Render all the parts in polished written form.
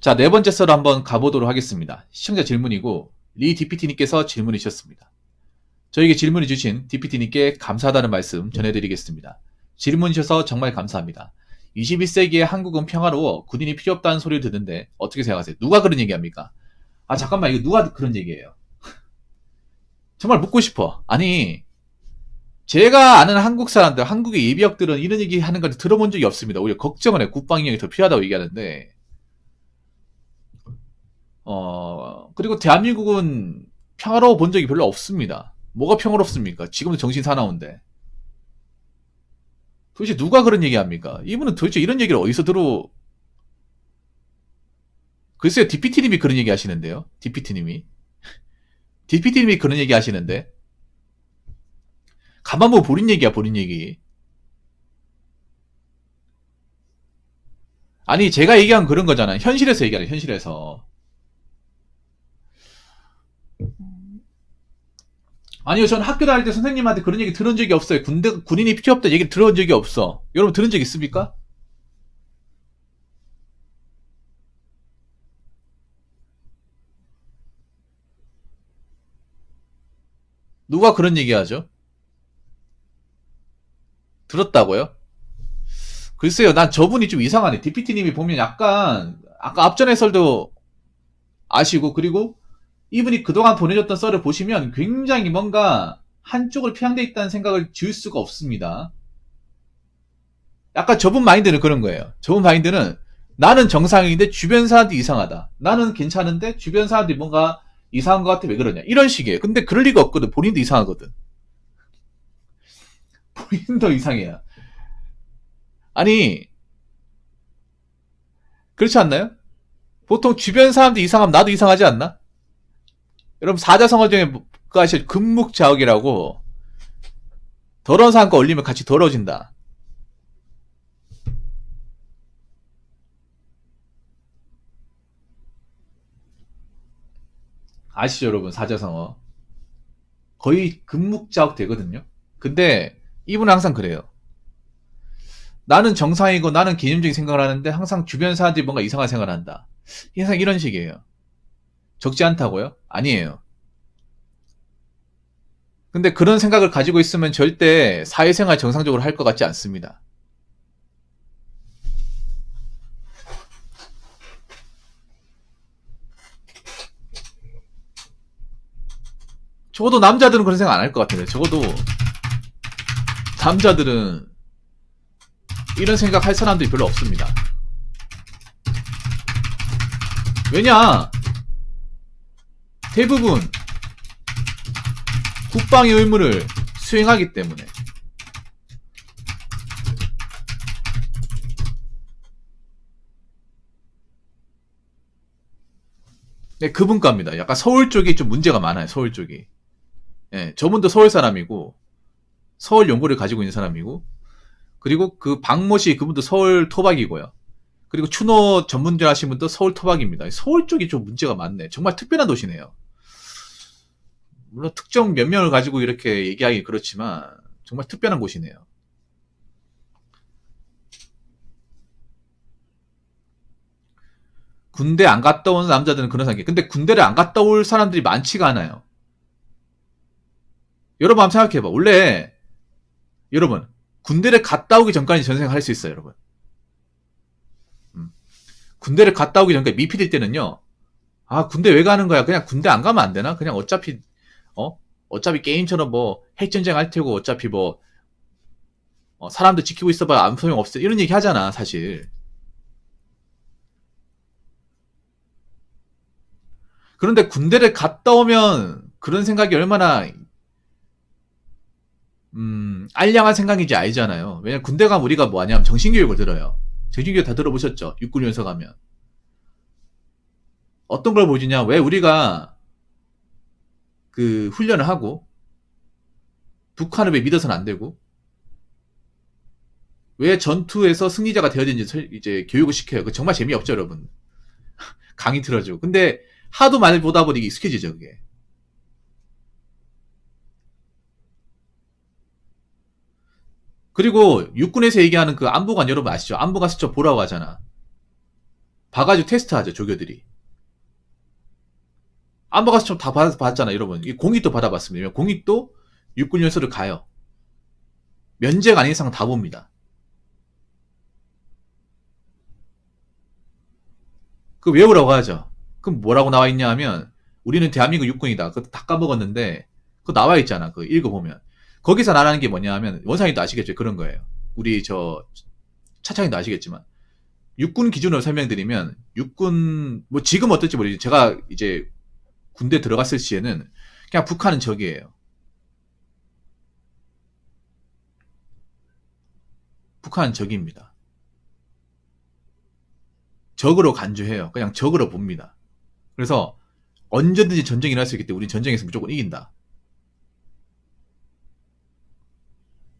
자, 네 번째 썰 한번 가보도록 하겠습니다. 시청자 질문이고 리 DPT님께서 질문을 주셨습니다. 저에게 질문을 주신 DPT님께 감사하다는 말씀 전해드리겠습니다. 질문 주셔서 정말 감사합니다. 21세기의 한국은 평화로워 군인이 필요 없다는 소리를 듣는데 어떻게 생각하세요? 누가 그런 얘기합니까? 아 잠깐만, 이거 누가 그런 얘기예요? 정말 묻고 싶어. 아니, 제가 아는 한국 사람들, 한국의 예비역들은 이런 얘기 하는 걸 들어본 적이 없습니다. 오히려 걱정을 해. 국방력이 더 필요하다고 얘기하는데, 그리고 대한민국은 평화로워 본 적이 별로 없습니다. 뭐가 평화롭습니까? 지금도 정신 사나운데. 도대체 누가 그런 얘기 합니까? 이분은 도대체 이런 얘기를 어디서 글쎄요, DPT님이 그런 얘기 하시는데요. DPT님이. DPT님이 그런 얘기 하시는데. 가만 보면 본인 얘기야, 본인 얘기. 아니, 제가 얘기한 그런 거잖아. 현실에서 얘기하는, 현실에서. 아니요, 저는 학교 다닐 때 선생님한테 그런 얘기 들은 적이 없어요. 군인이 필요 없다 얘기 들은 적이 없어. 여러분 들은 적 있습니까? 누가 그런 얘기 하죠? 들었다고요? 글쎄요, 난 저분이 좀 이상하네. DPT님이 보면 약간, 아까 앞전의 썰도 아시고, 그리고 이분이 그동안 보내줬던 썰을 보시면 굉장히 뭔가 한쪽을 편향돼 있다는 생각을 지을 수가 없습니다. 약간 저분 마인드는 그런 거예요. 저분 마인드는 나는 정상인데 주변 사람들이 이상하다. 나는 괜찮은데 주변 사람들이 뭔가 이상한 것 같아. 왜 그러냐. 이런 식이에요. 근데 그럴 리가 없거든. 본인도 이상하거든. 본인도 이상해요. 아니, 그렇지 않나요? 보통 주변 사람들이 이상하면 나도 이상하지 않나? 여러분 사자성어 중에 그거 아시죠? 금묵자옥이라고 더러운 사람과 어울리면 같이 더러워진다. 아시죠 여러분 사자성어. 거의 금묵자옥 되거든요. 근데 이분은 항상 그래요. 나는 정상이고 나는 개념적인 생각을 하는데 항상 주변 사람들이 뭔가 이상한 생각을 한다. 항상 이런 식이에요. 적지 않다고요? 아니에요. 근데 그런 생각을 가지고 있으면 절대 사회생활 정상적으로 할 것 같지 않습니다. 적어도 남자들은 그런 생각 안 할 것 같아요. 적어도 남자들은 이런 생각 할 사람들이 별로 없습니다. 왜냐? 대부분 국방의 의무를 수행하기 때문에. 네, 그분과입니다. 약간 서울 쪽이 좀 문제가 많아요. 서울 쪽이. 예, 저분도 서울 사람이고 서울 연고를 가지고 있는 사람이고, 그리고 그 박모 씨 그분도 서울 토박이고요. 그리고 추노 전문전 하신 분도 서울 토박입니다. 서울 쪽이 좀 문제가 많네. 정말 특별한 도시네요. 물론 특정 몇 명을 가지고 이렇게 얘기하기 그렇지만 정말 특별한 곳이네요. 군대 안 갔다 온 남자들은 그런 생각이. 근데 군대를 안 갔다 올 사람들이 많지가 않아요. 여러분 한번 생각해봐. 원래 여러분 군대를 갔다 오기 전까지 전생할 수 있어요, 여러분. 군대를 갔다 오기 전까지 미필일 때는요. 아, 군대 왜 가는 거야? 그냥 군대 안 가면 안 되나? 그냥 어차피 게임처럼 뭐 핵전쟁 할 테고 어차피 뭐 사람들 지키고 있어봐야 아무 소용 없어. 이런 얘기 하잖아, 사실. 그런데 군대를 갔다 오면 그런 생각이 얼마나 알량한 생각인지 알잖아요. 왜냐면 군대 가면 우리가 뭐 하냐면 정신교육을 들어요. 정신교육 다 들어보셨죠? 육군연서 가면. 어떤 걸 보여주냐? 왜 우리가 그 훈련을 하고 북한을 왜 믿어서는 안 되고, 왜 전투에서 승리자가 되어야 되는지 이제 교육을 시켜요. 그 정말 재미없죠, 여러분. 강의 틀어주고. 근데 하도 많이 보다 보니 익숙해지죠, 그게. 그리고 육군에서 얘기하는 그 안보관 여러분 아시죠? 안보관 수첩 보라고 하잖아. 봐가지고 테스트하죠, 조교들이. 안 봐가서 좀 다 받았잖아, 여러분. 이 공익도 받아봤습니다. 공익도 육군연수를 가요. 면제가 아닌 이상 다 봅니다. 그 외우라고 하죠. 그럼 뭐라고 나와 있냐 하면, 우리는 대한민국 육군이다. 그거 다 까먹었는데, 그거 나와 있잖아. 그거 읽어보면. 거기서 나라는 게 뭐냐 하면, 원상이도 아시겠죠? 그런 거예요. 우리 차창이도 아시겠지만, 육군 기준으로 설명드리면, 육군, 뭐 지금 어떨지 모르겠지만, 제가 이제 군대 들어갔을 시에는, 그냥 북한은 적이에요. 북한은 적입니다. 적으로 간주해요. 그냥 적으로 봅니다. 그래서 언제든지 전쟁이 일어날 수 있기 때문에 우리 전쟁에서 무조건 이긴다.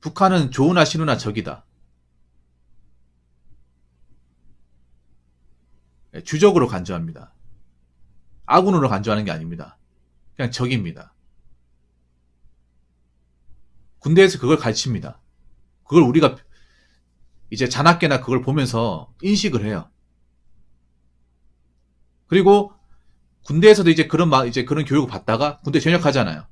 북한은 좋으나 싫으나 적이다. 주적으로 간주합니다. 아군으로 간주하는 게 아닙니다. 그냥 적입니다. 군대에서 그걸 가르칩니다. 그걸 우리가 이제 자나깨나 그걸 보면서 인식을 해요. 그리고 군대에서도 이제 그런 교육을 받다가 군대 전역하잖아요.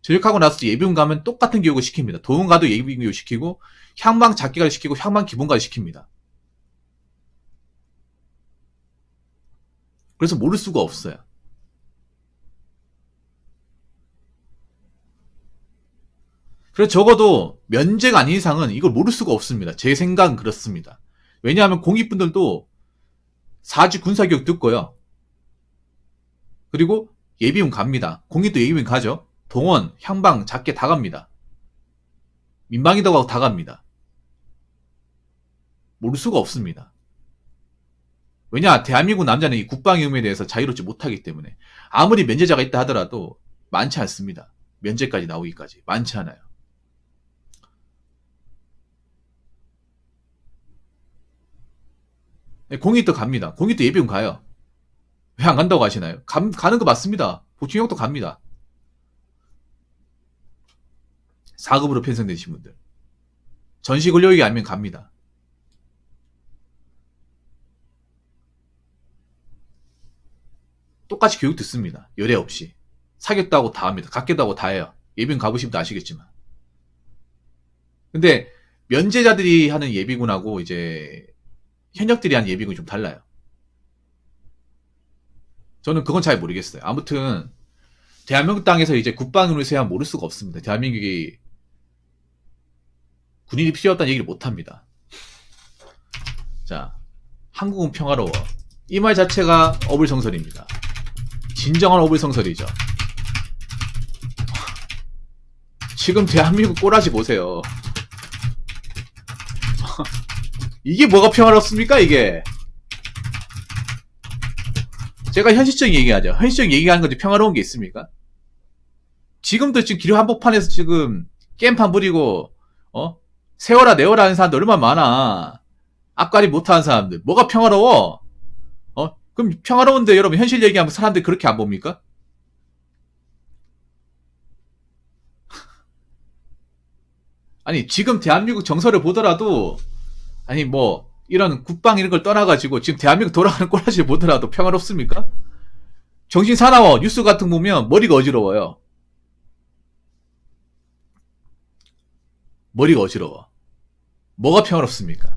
전역하고 나서 예비군 가면 똑같은 교육을 시킵니다. 도군 가도 예비군 교육 시키고, 향방 작기가 시키고, 향방 기본까지 시킵니다. 그래서 모를 수가 없어요. 그래서 적어도 면제가 아닌 이상은 이걸 모를 수가 없습니다. 제 생각은 그렇습니다. 왜냐하면 공익분들도 사지 군사교육 듣고요. 그리고 예비군 갑니다. 공익도 예비군 가죠. 동원, 향방, 작게 다 갑니다. 민방위도 가고 다 갑니다. 모를 수가 없습니다. 왜냐, 대한민국 남자는 이 국방의 의무에 대해서 자유롭지 못하기 때문에 아무리 면제자가 있다 하더라도 많지 않습니다. 면제까지 나오기까지 많지 않아요. 공익도 갑니다. 공익도 예비군 가요. 왜 안 간다고 하시나요? 가는 거 맞습니다. 보충형도 갑니다. 4급으로 편성되신 분들. 전시 근력이 아니면 갑니다. 똑같이 교육 듣습니다. 열애 없이. 사격도 하고 다 합니다. 각계도 하고 다 해요. 예비군 가보시면 다 아시겠지만. 근데 면제자들이 하는 예비군하고 이제 현역들이 하는 예비군이 좀 달라요. 저는 그건 잘 모르겠어요. 아무튼 대한민국 땅에서 이제 국방을 세야 모를 수가 없습니다. 대한민국이 군인이 필요 없다는 얘기를 못 합니다. 자, 한국은 평화로워. 이 말 자체가 어불성설입니다. 진정한 어불성설이죠. 지금 대한민국 꼬라지 보세요. 이게 뭐가 평화롭습니까, 이게? 제가 현실적인 얘기하죠. 현실적인 얘기하는 건데 평화로운 게 있습니까? 지금도 지금 기류 한복판에서 지금 게임판 부리고, 세워라 내워라 하는 사람들 얼마나 많아. 앞가림 못하는 사람들. 뭐가 평화로워? 그럼 평화로운데 여러분 현실 얘기하면 사람들이 그렇게 안 봅니까? 아니, 지금 대한민국 정서를 보더라도, 아니, 뭐, 이런 국방 이런 걸 떠나가지고, 지금 대한민국 돌아가는 꼴라지를 보더라도 평화롭습니까? 정신 사나워. 뉴스 같은 거 보면 머리가 어지러워요. 머리가 어지러워. 뭐가 평화롭습니까?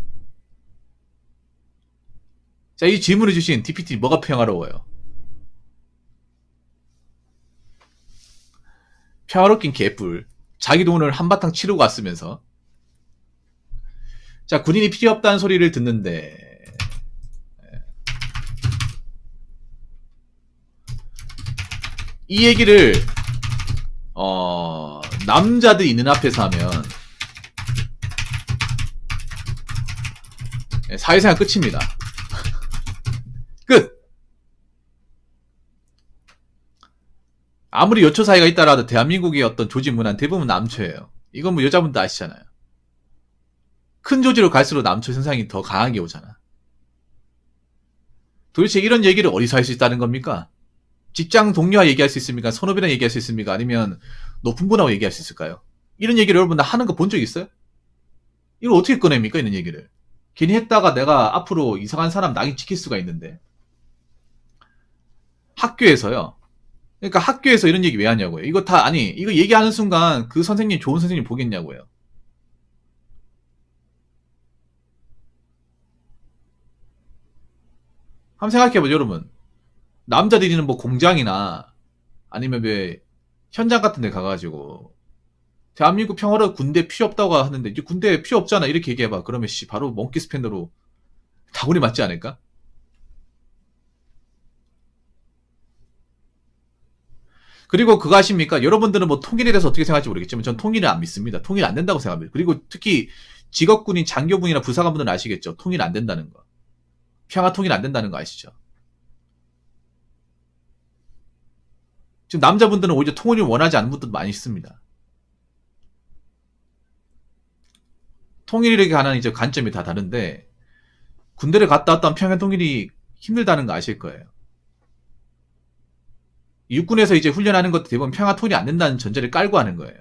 자, 이 질문을 주신 DPT 뭐가 평화로워요? 평화롭긴 개뿔. 자기 돈을 한바탕 치르고 왔으면서. 자, 군인이 필요 없다는 소리를 듣는데, 이 얘기를, 남자들 있는 앞에서 하면, 사회생활 끝입니다. 끝! 아무리 여초 사이가 있다라도 대한민국의 어떤 조직 문화는 대부분 남초예요. 이건 뭐 여자분도 아시잖아요. 큰 조직으로 갈수록 남초 현상이 더 강하게 오잖아. 도대체 이런 얘기를 어디서 할 수 있다는 겁니까? 직장 동료와 얘기할 수 있습니까? 선후배랑 얘기할 수 있습니까? 아니면 높은 분하고 얘기할 수 있을까요? 이런 얘기를 여러분 나 하는 거 본 적 있어요? 이걸 어떻게 꺼냅니까? 이런 얘기를. 괜히 했다가 내가 앞으로 이상한 사람 낙인 찍힐 수가 있는데. 학교에서요. 그러니까 학교에서 이런 얘기 왜 하냐고요. 이거 다, 아니, 이거 얘기하는 순간 그 선생님 좋은 선생님 보겠냐고요. 한번 생각해봐요, 여러분. 남자들이는 뭐 공장이나 아니면 왜 현장 같은 데 가가지고 대한민국 평화로 군대 필요 없다고 하는데 이제 군대 필요 없잖아 이렇게 얘기해봐. 그러면 씨 바로 몽키 스팬으로 다구리 맞지 않을까? 그리고 그거 아십니까? 여러분들은 뭐 통일에 대해서 어떻게 생각할지 모르겠지만 전 통일을 안 믿습니다. 통일 안 된다고 생각합니다. 그리고 특히 직업군인 장교분이나 부사관분들은 아시겠죠? 통일 안 된다는 거. 평화 통일 안 된다는 거 아시죠? 지금 남자분들은 오히려 통일을 원하지 않는 분들도 많이 있습니다. 통일에 관한 이제 관점이 다 다른데 군대를 갔다 왔다 하면 평양 통일이 힘들다는 거 아실 거예요. 육군에서 이제 훈련하는 것도 대부분 평화 통일이 안 된다는 전제를 깔고 하는 거예요.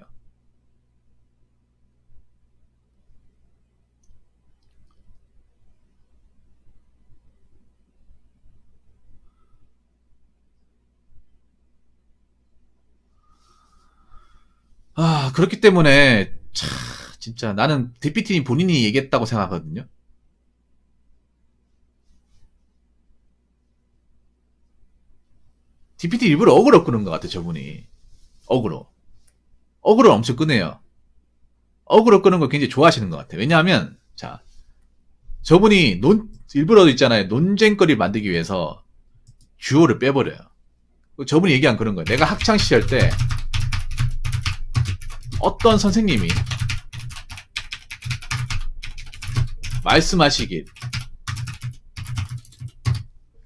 아, 그렇기 때문에 참 진짜 나는 DPT님 본인이 얘기했다고 생각하거든요. DPT 일부러 어그로 끄는 것 같아, 저분이. 어그로. 어그로 엄청 끄네요. 어그로 끄는 걸 굉장히 좋아하시는 것 같아. 왜냐하면, 자, 저분이 일부러 있잖아요. 논쟁거리 만들기 위해서 주어를 빼버려요. 저분이 얘기한 그런 거예요. 내가 학창시절 때 어떤 선생님이 말씀하시길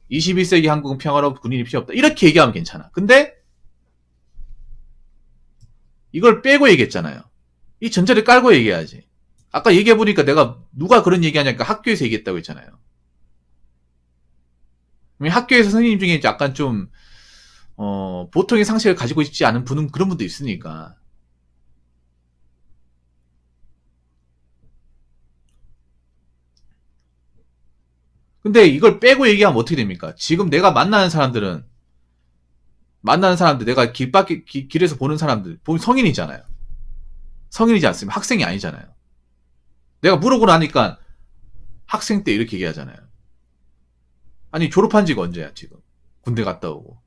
21세기 한국은 평화로 군인이 필요 없다. 이렇게 얘기하면 괜찮아. 근데 이걸 빼고 얘기했잖아요. 이 전제를 깔고 얘기해야지. 아까 얘기해보니까 내가 누가 그런 얘기하냐니까 학교에서 얘기했다고 했잖아요. 학교에서 선생님 중에 약간 좀 보통의 상식을 가지고 있지 않은 분은 그런 분도 있으니까. 근데 이걸 빼고 얘기하면 어떻게 됩니까? 지금 내가 만나는 사람들 내가 길에서 보는 사람들 보면 성인이잖아요. 성인이지 않습니까? 학생이 아니잖아요. 내가 물어보고 나니까 학생 때 이렇게 얘기하잖아요. 아니 졸업한 지가 언제야 지금. 군대 갔다 오고.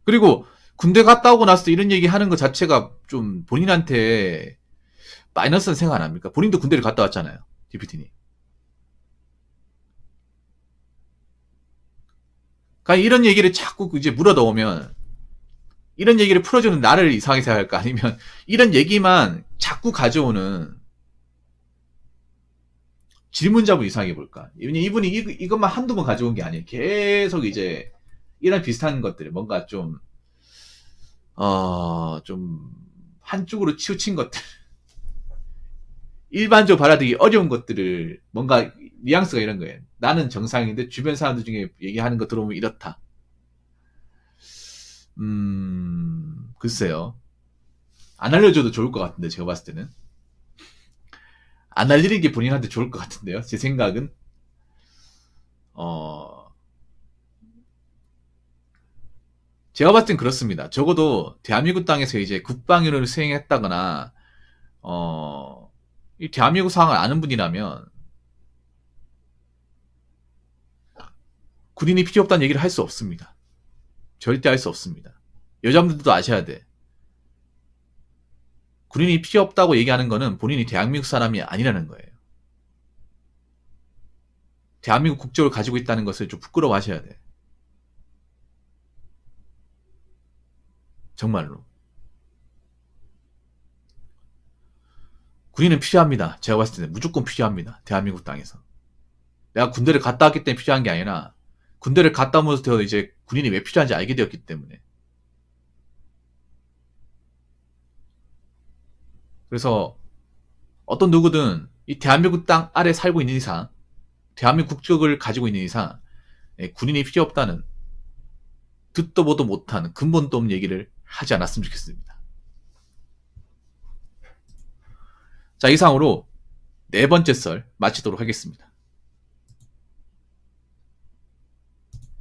그리고 군대 갔다 오고 나서 이런 얘기 하는 것 자체가 좀 본인한테 마이너스는 생각 안 합니까? 본인도 군대를 갔다 왔잖아요. DPT님. 그러니까 이런 얘기를 자꾸 이제 물어 넣으면 이런 얘기를 풀어주는 나를 이상하게 생각할까? 아니면 이런 얘기만 자꾸 가져오는 질문자분 이상하게 볼까? 이분이 이것만 한두 번 가져온 게 아니에요. 계속 이제 이런 비슷한 것들, 뭔가 좀 한쪽으로 치우친 것들, 일반적으로 받아들이기 어려운 것들을 뭔가 뉘앙스가 이런 거예요. 나는 정상인데 주변 사람들 중에 얘기하는 거 들어보면 이렇다. 글쎄요. 안 알려줘도 좋을 것 같은데, 제가 봤을 때는. 안 알리는 게 본인한테 좋을 것 같은데요. 제 생각은. 제가 봤을 땐 그렇습니다. 적어도 대한민국 땅에서 이제 국방위를 수행했다거나, 이 대한민국 상황을 아는 분이라면, 군인이 필요 없다는 얘기를 할 수 없습니다. 절대 할 수 없습니다. 여자분들도 아셔야 돼. 군인이 필요 없다고 얘기하는 거는 본인이 대한민국 사람이 아니라는 거예요. 대한민국 국적을 가지고 있다는 것을 좀 부끄러워하셔야 돼. 정말로. 군인은 필요합니다. 제가 봤을 때는 무조건 필요합니다. 대한민국 땅에서. 내가 군대를 갔다 왔기 때문에 필요한 게 아니라 군대를 갔다 오면서 이제 군인이 왜 필요한지 알게 되었기 때문에. 그래서 어떤 누구든 이 대한민국 땅 아래 살고 있는 이상, 대한민국 국적을 가지고 있는 이상 군인이 필요 없다는 듣도 보도 못하는 근본도 없는 얘기를 하지 않았으면 좋겠습니다. 자, 이상으로 네 번째 썰 마치도록 하겠습니다.